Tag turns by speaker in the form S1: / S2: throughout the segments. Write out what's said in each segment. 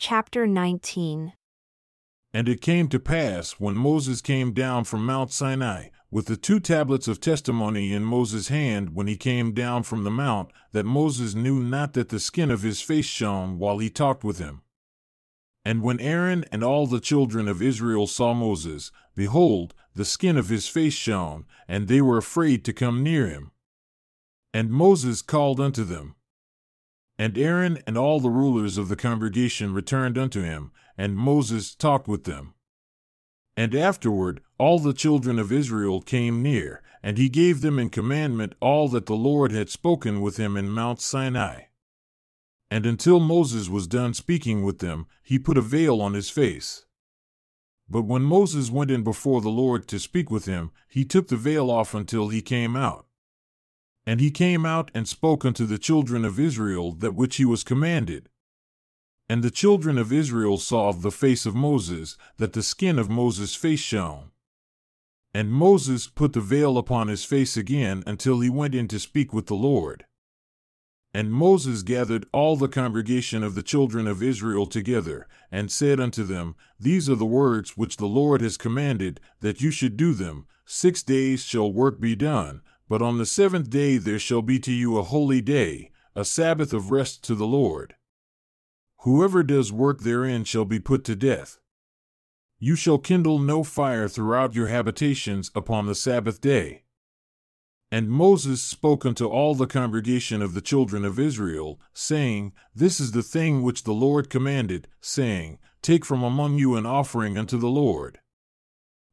S1: Chapter 19.
S2: And it came to pass, when Moses came down from Mount Sinai, with the 2 tablets of testimony in Moses' hand when he came down from the mount, that Moses knew not that the skin of his face shone while he talked with him. And when Aaron and all the children of Israel saw Moses, behold, the skin of his face shone, and they were afraid to come near him. And Moses called unto them. And Aaron and all the rulers of the congregation returned unto him, and Moses talked with them. And afterward all the children of Israel came near, and he gave them in commandment all that the Lord had spoken with him in Mount Sinai. And until Moses was done speaking with them, he put a veil on his face. But when Moses went in before the Lord to speak with him, he took the veil off until he came out. And he came out and spoke unto the children of Israel that which he was commanded. And the children of Israel saw of the face of Moses, that the skin of Moses' face shone. And Moses put the veil upon his face again until he went in to speak with the Lord. And Moses gathered all the congregation of the children of Israel together, and said unto them, These are the words which the Lord has commanded, that you should do them. 6 days shall work be done, but on the 7th day there shall be to you a holy day, a Sabbath of rest to the Lord. Whoever does work therein shall be put to death. You shall kindle no fire throughout your habitations upon the Sabbath day. And Moses spoke unto all the congregation of the children of Israel, saying, This is the thing which the Lord commanded, saying, Take from among you an offering unto the Lord.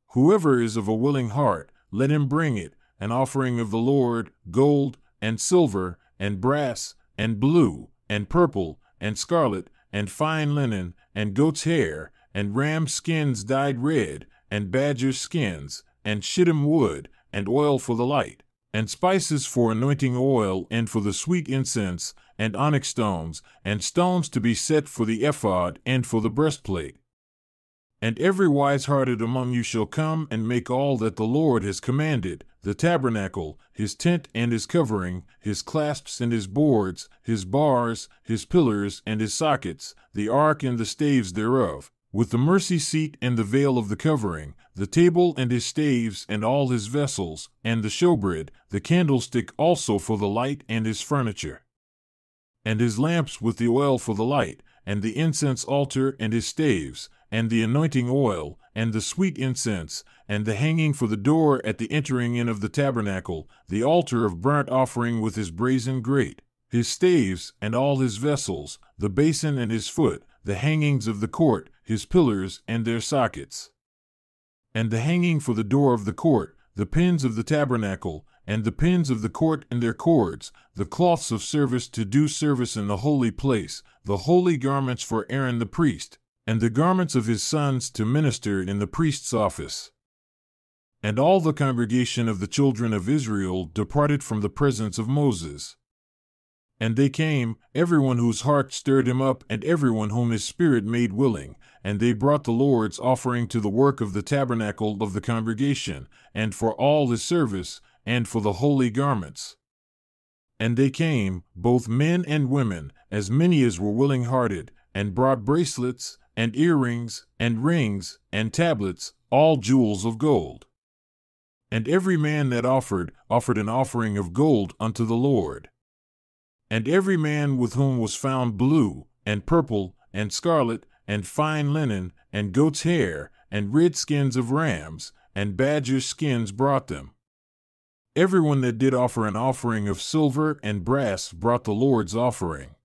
S2: Whoever is of a willing heart, let him bring it, an offering of the Lord, gold, and silver, and brass, and blue, and purple, and scarlet, and fine linen, and goat's hair, and ram skins dyed red, and badger skins, and shittim wood, and oil for the light, and spices for anointing oil and for the sweet incense, and onyx stones, and stones to be set for the ephod and for the breastplate. And every wise-hearted among you shall come and make all that the Lord has commanded, the tabernacle, his tent and his covering, his clasps and his boards, his bars, his pillars and his sockets, the ark and the staves thereof, with the mercy seat and the veil of the covering, the table and his staves and all his vessels, and the showbread, the candlestick also for the light and his furniture, and his lamps with the oil for the light, and the incense altar and his staves, and the anointing oil, and the sweet incense, and the hanging for the door at the entering in of the tabernacle, the altar of burnt offering with his brazen grate, his staves, and all his vessels, the basin and his foot, the hangings of the court, his pillars and their sockets, and the hanging for the door of the court, the pins of the tabernacle, and the pins of the court and their cords, the cloths of service to do service in the holy place, the holy garments for Aaron the priest, and the garments of his sons to minister in the priest's office. And all the congregation of the children of Israel departed from the presence of Moses. And they came, everyone whose heart stirred him up, and everyone whom his spirit made willing, and they brought the Lord's offering to the work of the tabernacle of the congregation, and for all his service, and for the holy garments. And they came, both men and women, as many as were willing-hearted, and brought bracelets, and earrings, and rings, and tablets, all jewels of gold. And every man that offered an offering of gold unto the Lord. And every man with whom was found blue, and purple, and scarlet, and fine linen, and goat's hair, and red skins of rams, and badger skins brought them. Everyone that did offer an offering of silver and brass brought the Lord's offering.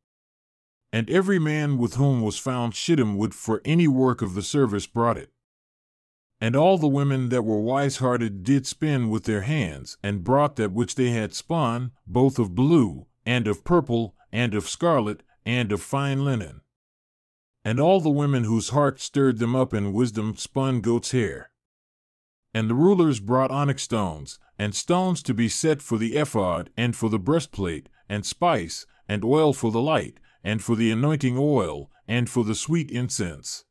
S2: And every man with whom was found shittim wood for any work of the service brought it. And all the women that were wise-hearted did spin with their hands, and brought that which they had spun, both of blue, and of purple, and of scarlet, and of fine linen. And all the women whose heart stirred them up in wisdom spun goat's hair. And the rulers brought onyx stones, and stones to be set for the ephod, and for the breastplate, and spice, and oil for the light, and for the anointing oil, and for the sweet incense.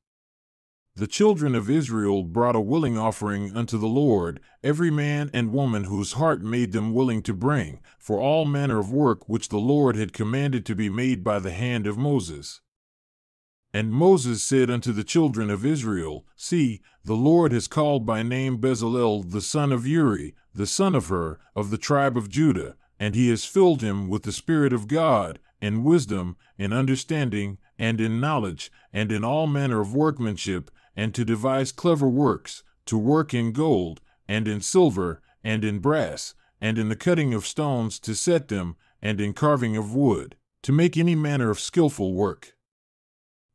S2: The children of Israel brought a willing offering unto the Lord, every man and woman whose heart made them willing to bring, for all manner of work which the Lord had commanded to be made by the hand of Moses. And Moses said unto the children of Israel, See, the Lord has called by name Bezalel the son of Uri, the son of Hur, of the tribe of Judah, and he has filled him with the Spirit of God, in wisdom, in understanding, and in knowledge, and in all manner of workmanship, and to devise clever works, to work in gold, and in silver, and in brass, and in the cutting of stones to set them, and in carving of wood, to make any manner of skillful work.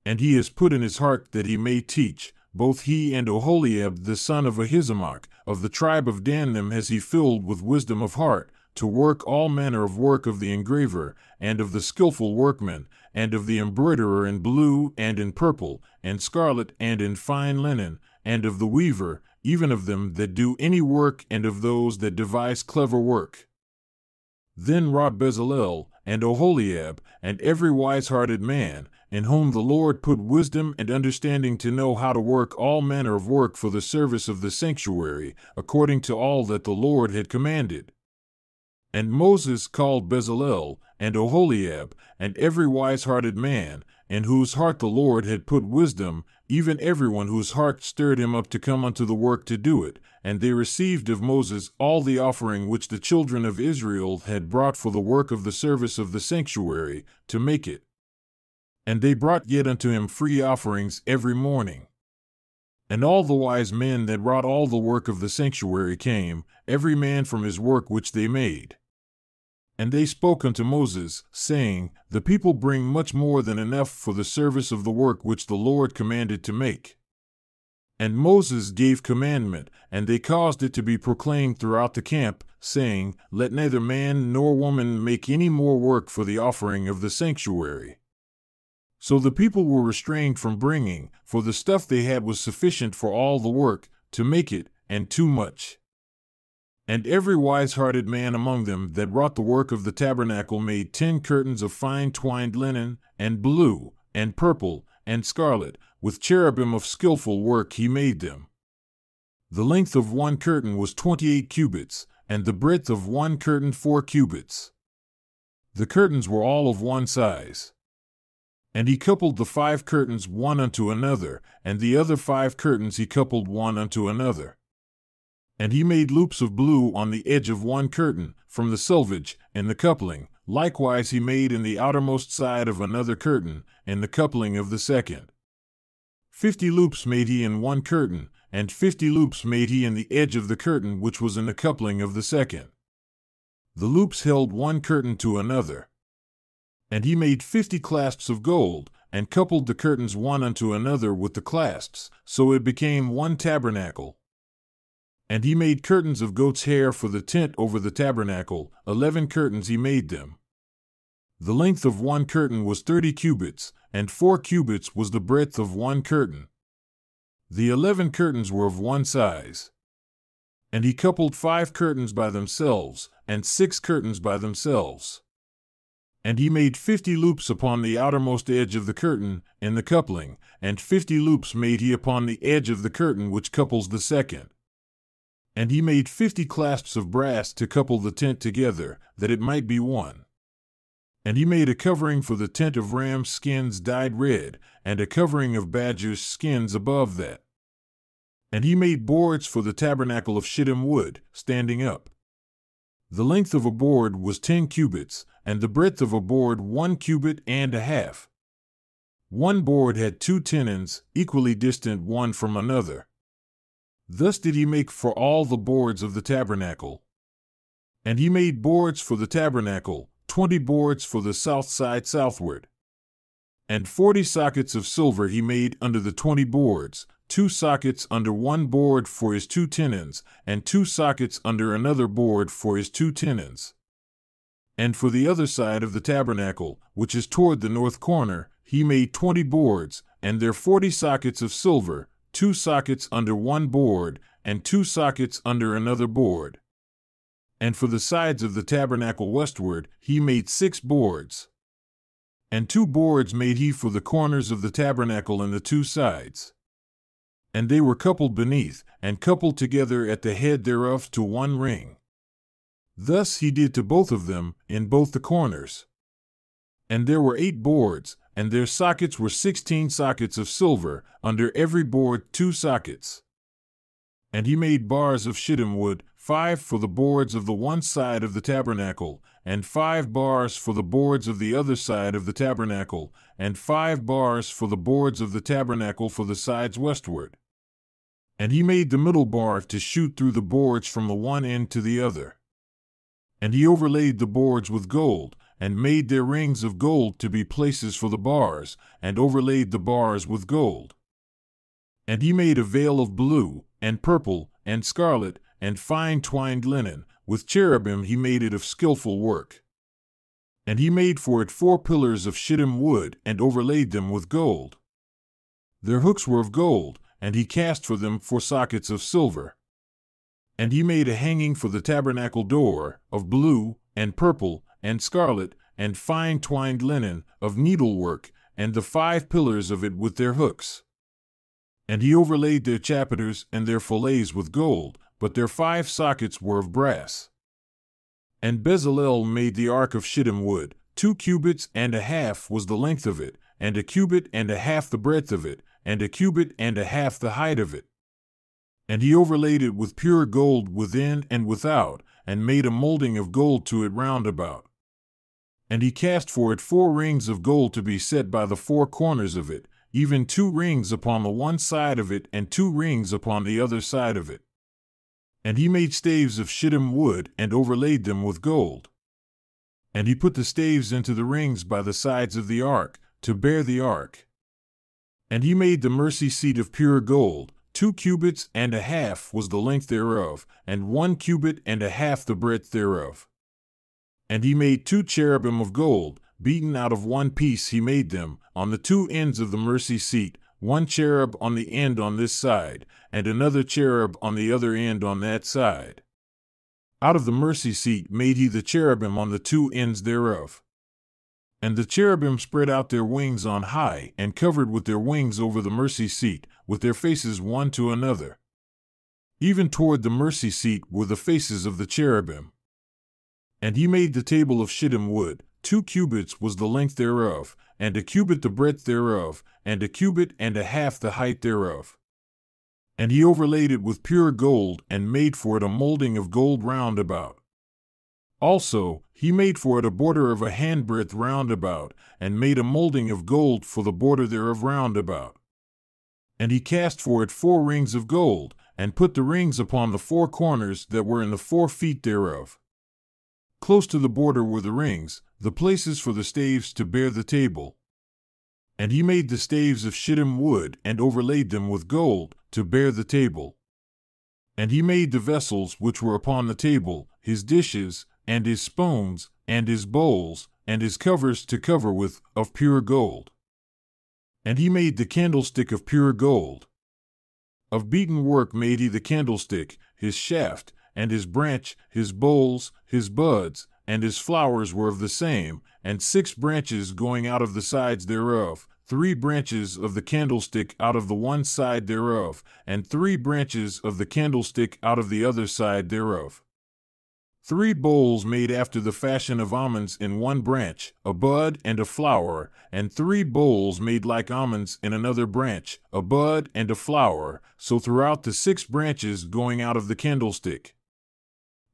S2: And he has put in his heart that he may teach, both he and Oholiab the son of Ahisamach, of the tribe of Dan them has he filled with wisdom of heart, to work all manner of work of the engraver, and of the skillful workman, and of the embroiderer in blue, and in purple, and scarlet, and in fine linen, and of the weaver, even of them that do any work, and of those that devise clever work. Then wrought Bezalel, and Oholiab, and every wise-hearted man, in whom the Lord put wisdom and understanding to know how to work all manner of work for the service of the sanctuary, according to all that the Lord had commanded. And Moses called Bezalel, and Oholiab, and every wise-hearted man, in whose heart the Lord had put wisdom, even everyone whose heart stirred him up to come unto the work to do it. And they received of Moses all the offering which the children of Israel had brought for the work of the service of the sanctuary, to make it. And they brought yet unto him free offerings every morning. And all the wise men that wrought all the work of the sanctuary came, every man from his work which they made. And they spoke unto Moses, saying, The people bring much more than enough for the service of the work which the Lord commanded to make. And Moses gave commandment, and they caused it to be proclaimed throughout the camp, saying, Let neither man nor woman make any more work for the offering of the sanctuary. So the people were restrained from bringing, for the stuff they had was sufficient for all the work, to make it, and too much. And every wise-hearted man among them that wrought the work of the tabernacle made 10 curtains of fine twined linen, and blue, and purple, and scarlet, with cherubim of skillful work he made them. The length of one curtain was 28 cubits, and the breadth of one curtain 4 cubits. The curtains were all of one size. And he coupled the 5 curtains one unto another, and the other 5 curtains he coupled one unto another. And he made loops of blue on the edge of one curtain, from the selvage, in the coupling. Likewise he made in the outermost side of another curtain, in the coupling of the second. 50 loops made he in one curtain, and 50 loops made he in the edge of the curtain which was in the coupling of the second. The loops held one curtain to another. And he made 50 clasps of gold, and coupled the curtains one unto another with the clasps, so it became one tabernacle. And he made curtains of goat's hair for the tent over the tabernacle, 11 curtains he made them. The length of one curtain was 30 cubits, and 4 cubits was the breadth of one curtain. The 11 curtains were of one size. And he coupled 5 curtains by themselves, and 6 curtains by themselves. And he made 50 loops upon the outermost edge of the curtain, in the coupling, and 50 loops made he upon the edge of the curtain which couples the second. And he made 50 clasps of brass to couple the tent together, that it might be one. And he made a covering for the tent of rams' skins dyed red, and a covering of badgers' skins above that. And he made boards for the tabernacle of shittim wood, standing up. The length of a board was 10 cubits, and the breadth of a board 1 cubit and a half. One board had 2 tenons, equally distant one from another. Thus did he make for all the boards of the tabernacle. And he made boards for the tabernacle, 20 boards for the south side southward. And 40 sockets of silver he made under the 20 boards, 2 sockets under one board for his 2 tenons, and 2 sockets under another board for his 2 tenons. And for the other side of the tabernacle, which is toward the north corner, he made 20 boards, and their 40 sockets of silver, 2 sockets under one board, and 2 sockets under another board. And for the sides of the tabernacle westward, he made 6 boards. And 2 boards made he for the corners of the tabernacle and the 2 sides. And they were coupled beneath, and coupled together at the head thereof to one ring. Thus he did to both of them, in both the corners. And there were 8 boards, and their sockets were 16 sockets of silver, under every board 2 sockets. And he made bars of shittim wood, 5 for the boards of the one side of the tabernacle, and 5 bars for the boards of the other side of the tabernacle, and 5 bars for the boards of the tabernacle for the sides westward. And he made the middle bar to shoot through the boards from the one end to the other. And he overlaid the boards with gold, and made their rings of gold to be places for the bars, and overlaid the bars with gold. And he made a veil of blue, and purple, and scarlet, and fine twined linen. With cherubim he made it of skillful work. And he made for it 4 pillars of shittim wood, and overlaid them with gold. Their hooks were of gold, and he cast for them 4 sockets of silver. And he made a hanging for the tabernacle door, of blue, and purple, and scarlet, and fine twined linen, of needlework, and the 5 pillars of it with their hooks. And he overlaid their chapiters and their fillets with gold, but their 5 sockets were of brass. And Bezalel made the ark of shittim wood. 2 cubits and a half was the length of it, and a cubit and a half the breadth of it, and a cubit and a half the height of it. And he overlaid it with pure gold within and without, and made a molding of gold to it round about. And he cast for it 4 rings of gold to be set by the 4 corners of it, even 2 rings upon the one side of it, and 2 rings upon the other side of it. And he made staves of shittim wood, and overlaid them with gold. And he put the staves into the rings by the sides of the ark, to bear the ark. And he made the mercy seat of pure gold. 2 cubits and a half was the length thereof, and 1 cubit and a half the breadth thereof. And he made 2 cherubim of gold, beaten out of 1 piece he made them, on the 2 ends of the mercy seat, 1 cherub on the end on this side, and another cherub on the other end on that side. Out of the mercy seat made he the cherubim on the 2 ends thereof. And the cherubim spread out their wings on high, and covered with their wings over the mercy seat, with their faces one to another. Even toward the mercy seat were the faces of the cherubim. And he made the table of shittim wood. 2 cubits was the length thereof, and a cubit the breadth thereof, and a cubit and a half the height thereof. And he overlaid it with pure gold, and made for it a molding of gold round about. Also, he made for it a border of a handbreadth round about, and made a molding of gold for the border thereof round about. And he cast for it 4 rings of gold, and put the rings upon the 4 corners that were in the 4 feet thereof. Close to the border were the rings, the places for the staves to bear the table. And he made the staves of shittim wood, and overlaid them with gold, to bear the table. And he made the vessels which were upon the table, his dishes, and his spoons, and his bowls, and his covers to cover with, of pure gold. And he made the candlestick of pure gold. Of beaten work made he the candlestick, his shaft, and his branch, his bowls, his buds, and his flowers were of the same, and 6 branches going out of the sides thereof, 3 branches of the candlestick out of the one side thereof, and 3 branches of the candlestick out of the other side thereof. 3 bowls made after the fashion of almonds in one branch, a bud and a flower, and 3 bowls made like almonds in another branch, a bud and a flower, so throughout the 6 branches going out of the candlestick.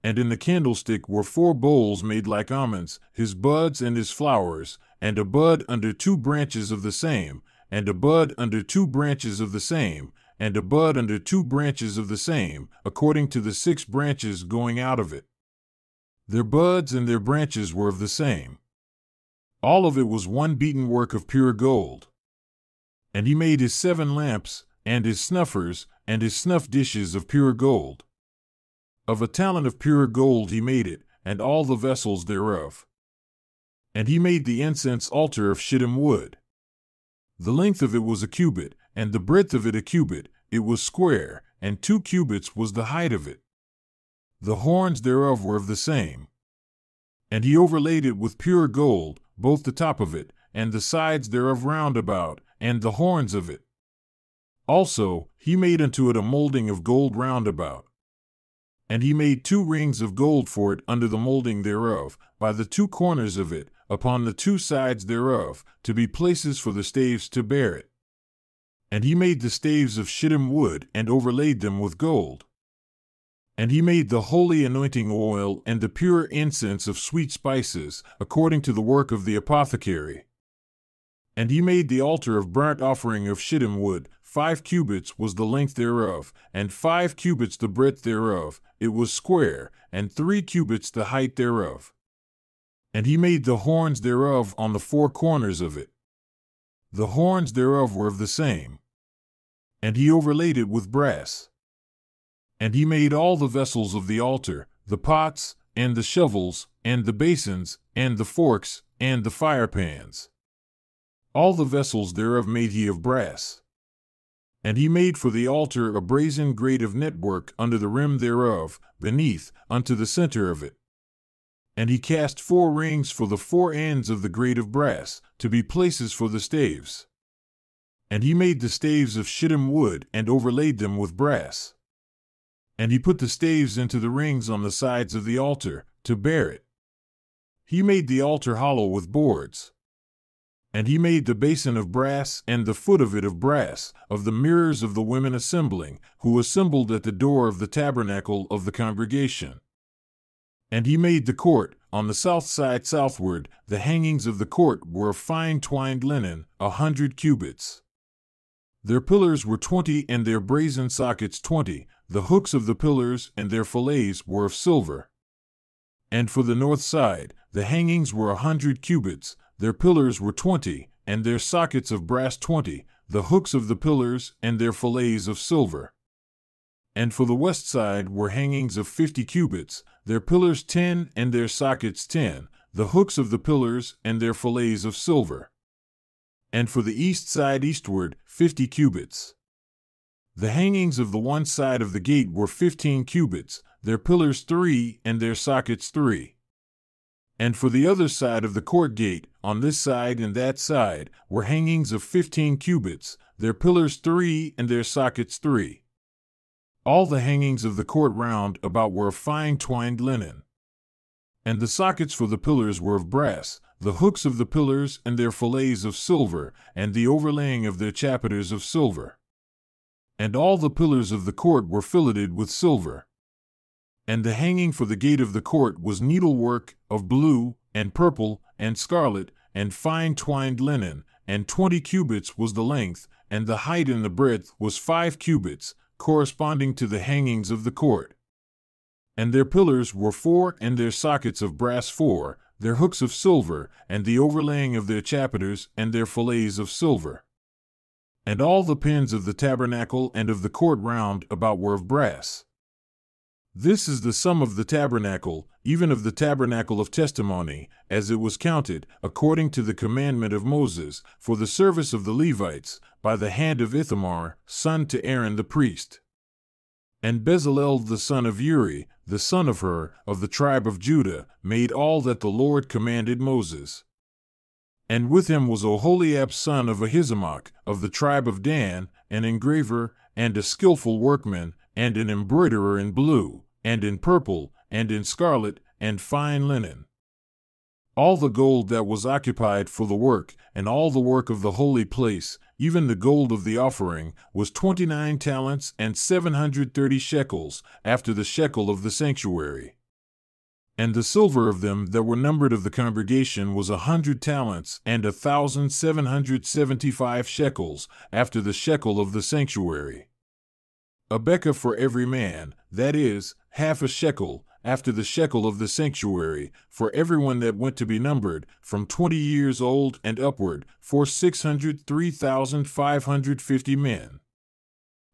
S2: And in the candlestick were 4 bowls made like almonds, his buds and his flowers, and a bud under 2 branches of the same, and a bud under 2 branches of the same, and a bud under 2 branches of the same, according to the 6 branches going out of it. Their buds and their branches were of the same. All of it was one beaten work of pure gold. And he made his 7 lamps, and his snuffers, and his snuff dishes of pure gold. Of a talent of pure gold he made it, and all the vessels thereof. And he made the incense altar of shittim wood. The length of it was a cubit, and the breadth of it a cubit, it was square, and 2 cubits was the height of it. The horns thereof were of the same. And he overlaid it with pure gold, both the top of it, and the sides thereof round about, and the horns of it. Also, he made unto it a molding of gold round about. And he made 2 rings of gold for it under the molding thereof, by the 2 corners of it, upon the two sides thereof, to be places for the staves to bear it. And he made the staves of shittim wood, and overlaid them with gold. And he made the holy anointing oil and the pure incense of sweet spices, according to the work of the apothecary. And he made the altar of burnt offering of shittim wood. 5 cubits was the length thereof, and 5 cubits the breadth thereof. It was square, and 3 cubits the height thereof. And he made the horns thereof on the 4 corners of it. The horns thereof were of the same. And he overlaid it with brass. And he made all the vessels of the altar, the pots, and the shovels, and the basins, and the forks, and the firepans. All the vessels thereof made he of brass. And he made for the altar a brazen grate of network under the rim thereof, beneath, unto the center of it. And he cast 4 rings for the 4 ends of the grate of brass, to be places for the staves. And he made the staves of shittim wood, and overlaid them with brass. And he put the staves into the rings on the sides of the altar, to bear it. He made the altar hollow with boards. And he made the basin of brass, and the foot of it of brass, of the mirrors of the women assembling, who assembled at the door of the tabernacle of the congregation. And he made the court, on the south side southward. The hangings of the court were of fine twined linen, 100 cubits. Their pillars were 20, and their brazen sockets 20. The hooks of the pillars and their fillets were of silver. And for the north side, the hangings were 100 cubits. Their pillars were 20, and their sockets of brass 20. The hooks of the pillars and their fillets of silver. And for the west side were hangings of 50 cubits. Their pillars 10, and their sockets 10. The hooks of the pillars and their fillets of silver. And for the east side eastward, 50 cubits. The hangings of the one side of the gate were 15 cubits, their pillars 3, and their sockets 3. And for the other side of the court gate, on this side and that side, were hangings of 15 cubits, their pillars 3, and their sockets 3. All the hangings of the court round about were of fine twined linen. And the sockets for the pillars were of brass, the hooks of the pillars and their fillets of silver, and the overlaying of their chapiters of silver. And all the pillars of the court were filleted with silver. And the hanging for the gate of the court was needlework of blue, and purple, and scarlet, and fine twined linen, and 20 cubits was the length, and the height and the breadth was 5 cubits, corresponding to the hangings of the court. And their pillars were 4, and their sockets of brass 4, their hooks of silver, and the overlaying of their chapiters and their fillets of silver. And all the pins of the tabernacle and of the court round about were of brass. This is the sum of the tabernacle, even of the tabernacle of testimony, as it was counted, according to the commandment of Moses, for the service of the Levites, by the hand of Ithamar, son to Aaron the priest. And Bezalel the son of Uri, the son of Hur, of the tribe of Judah, made all that the Lord commanded Moses. And with him was Oholiab son of Ahisamach, of the tribe of Dan, an engraver, and a skillful workman, and an embroiderer in blue, and in purple, and in scarlet, and fine linen. All the gold that was occupied for the work, and all the work of the holy place, even the gold of the offering, was 29 talents and 730 shekels, after the shekel of the sanctuary. And the silver of them that were numbered of the congregation was 100 talents and 1,775 shekels, after the shekel of the sanctuary. A bekah for every man, that is, half a shekel, after the shekel of the sanctuary, for everyone that went to be numbered, from 20 years old and upward, for 603,550 men.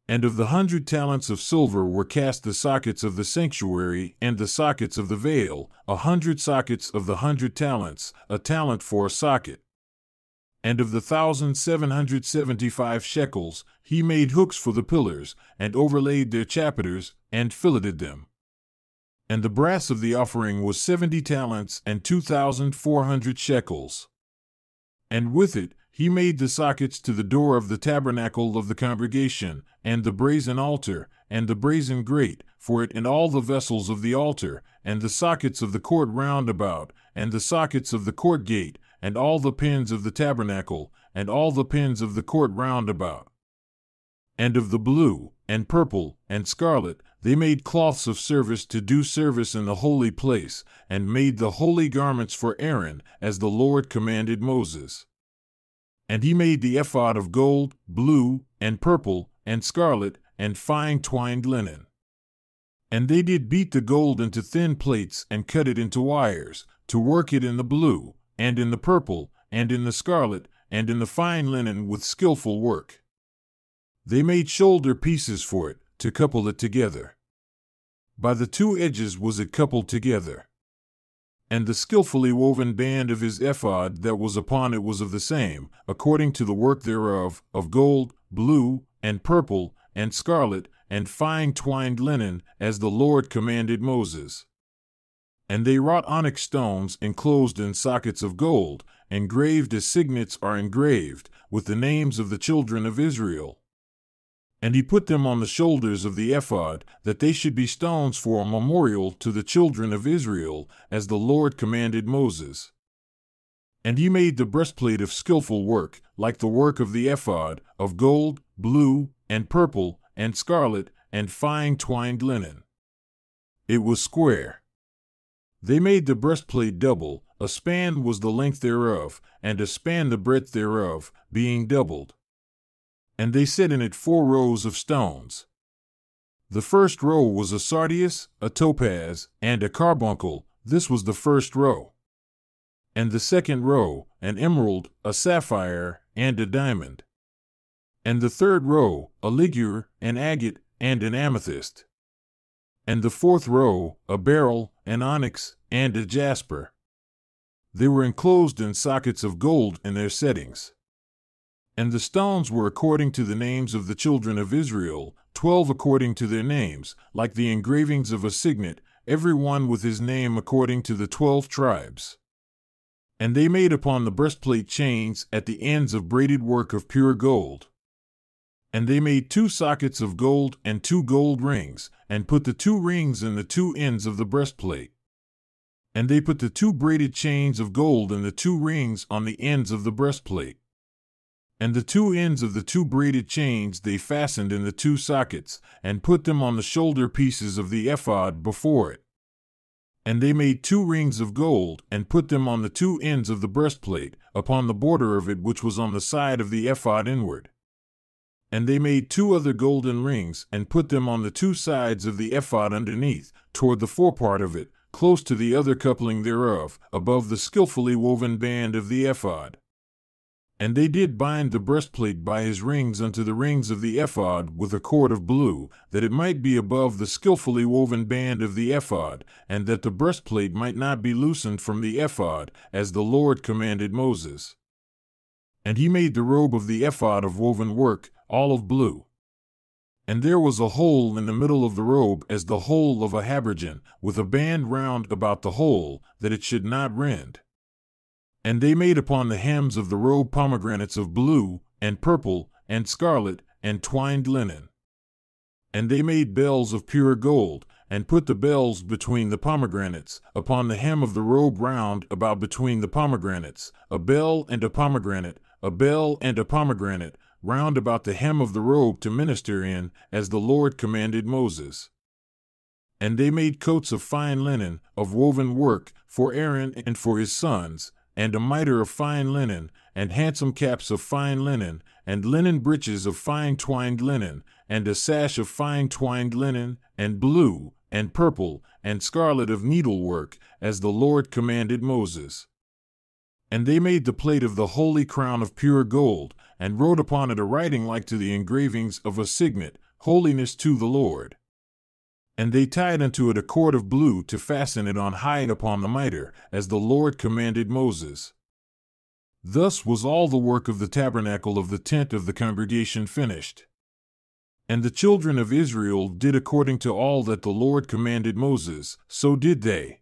S2: And of the 100 talents of silver were cast the sockets of the sanctuary and the sockets of the veil, 100 sockets of the 100 talents, a talent for a socket. And of the 1,775 shekels, he made hooks for the pillars, and overlaid their chapiters, and filleted them. And the brass of the offering was 70 talents and 2,400 shekels. And with it he made the sockets to the door of the tabernacle of the congregation, and the brazen altar, and the brazen grate, for it and all the vessels of the altar, and the sockets of the court round about, and the sockets of the court gate, and all the pins of the tabernacle, and all the pins of the court round about. And of the blue, and purple, and scarlet, they made cloths of service to do service in the holy place, and made the holy garments for Aaron, as the Lord commanded Moses. And he made the ephod of gold, blue, and purple, and scarlet, and fine twined linen. And they did beat the gold into thin plates, and cut it into wires, to work it in the blue, and in the purple, and in the scarlet, and in the fine linen with skillful work. They made shoulder pieces for it, to couple it together. By the two edges was it coupled together. And the skillfully woven band of his ephod that was upon it was of the same, according to the work thereof, of gold, blue, and purple, and scarlet, and fine twined linen, as the Lord commanded Moses. And they wrought onyx stones enclosed in sockets of gold, engraved as signets are engraved, with the names of the children of Israel. And he put them on the shoulders of the ephod, that they should be stones for a memorial to the children of Israel, as the Lord commanded Moses. And he made the breastplate of skillful work, like the work of the ephod, of gold, blue, and purple, and scarlet, and fine twined linen. It was square. They made the breastplate double, a span was the length thereof, and a span the breadth thereof, being doubled. And they set in it 4 rows of stones. The first row was a sardius, a topaz, and a carbuncle. This was the first row. And the second row, an emerald, a sapphire, and a diamond. And the third row, a ligure, an agate, and an amethyst. And the fourth row, a beryl, an onyx, and a jasper. They were enclosed in sockets of gold in their settings. And the stones were according to the names of the children of Israel, 12 according to their names, like the engravings of a signet, every one with his name according to the 12 tribes. And they made upon the breastplate chains at the ends of braided work of pure gold. And they made 2 sockets of gold and 2 gold rings, and put the 2 rings in the 2 ends of the breastplate. And they put the 2 braided chains of gold and the 2 rings on the ends of the breastplate. And the 2 ends of the 2 braided chains they fastened in the 2 sockets, and put them on the shoulder pieces of the ephod before it. And they made 2 rings of gold, and put them on the 2 ends of the breastplate, upon the border of it which was on the side of the ephod inward. And they made 2 other golden rings, and put them on the 2 sides of the ephod underneath, toward the forepart of it, close to the other coupling thereof, above the skillfully woven band of the ephod. And they did bind the breastplate by his rings unto the rings of the ephod with a cord of blue, that it might be above the skillfully woven band of the ephod, and that the breastplate might not be loosened from the ephod, as the Lord commanded Moses. And he made the robe of the ephod of woven work, all of blue. And there was a hole in the middle of the robe as the hole of a habergeon, with a band round about the hole, that it should not rend. And they made upon the hems of the robe pomegranates of blue, and purple, and scarlet, and twined linen. And they made bells of pure gold, and put the bells between the pomegranates, upon the hem of the robe round about between the pomegranates, a bell and a pomegranate, a bell and a pomegranate, round about the hem of the robe to minister in, as the Lord commanded Moses. And they made coats of fine linen, of woven work, for Aaron and for his sons, and a mitre of fine linen, and handsome caps of fine linen, and linen breeches of fine twined linen, and a sash of fine twined linen, and blue, and purple, and scarlet of needlework, as the Lord commanded Moses. And they made the plate of the holy crown of pure gold, and wrote upon it a writing like to the engravings of a signet, Holiness to the Lord. And they tied unto it a cord of blue to fasten it on high upon the mitre, as the Lord commanded Moses. Thus was all the work of the tabernacle of the tent of the congregation finished. And the children of Israel did according to all that the Lord commanded Moses, so did they.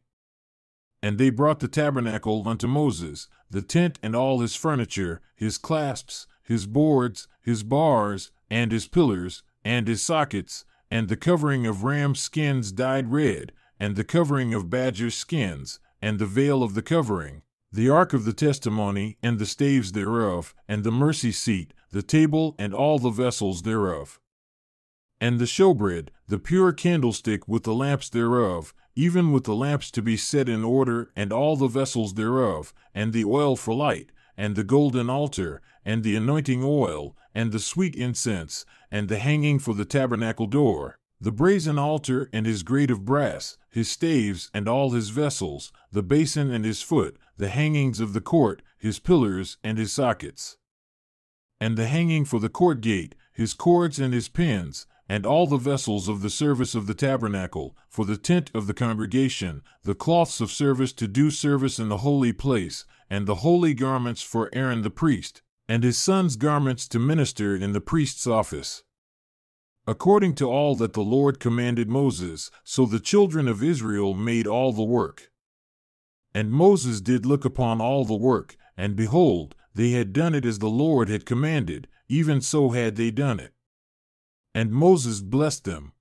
S2: And they brought the tabernacle unto Moses, the tent and all his furniture, his clasps, his boards, his bars, and his pillars, and his sockets, and the covering of ram skins dyed red, and the covering of badger skins, and the veil of the covering, the ark of the testimony, and the staves thereof, and the mercy seat, the table, and all the vessels thereof. And the showbread, the pure candlestick with the lamps thereof, even with the lamps to be set in order, and all the vessels thereof, and the oil for light, and the golden altar, and the anointing oil, and the sweet incense, and the hanging for the tabernacle door, the brazen altar and his grate of brass, his staves and all his vessels, the basin and his foot, the hangings of the court, his pillars and his sockets, and the hanging for the court gate, his cords and his pins, and all the vessels of the service of the tabernacle, for the tent of the congregation, the cloths of service to do service in the holy place, and the holy garments for Aaron the priest, and his sons' garments to minister in the priest's office. According to all that the Lord commanded Moses, so the children of Israel made all the work. And Moses did look upon all the work, and behold, they had done it as the Lord had commanded, even so had they done it. And Moses blessed them.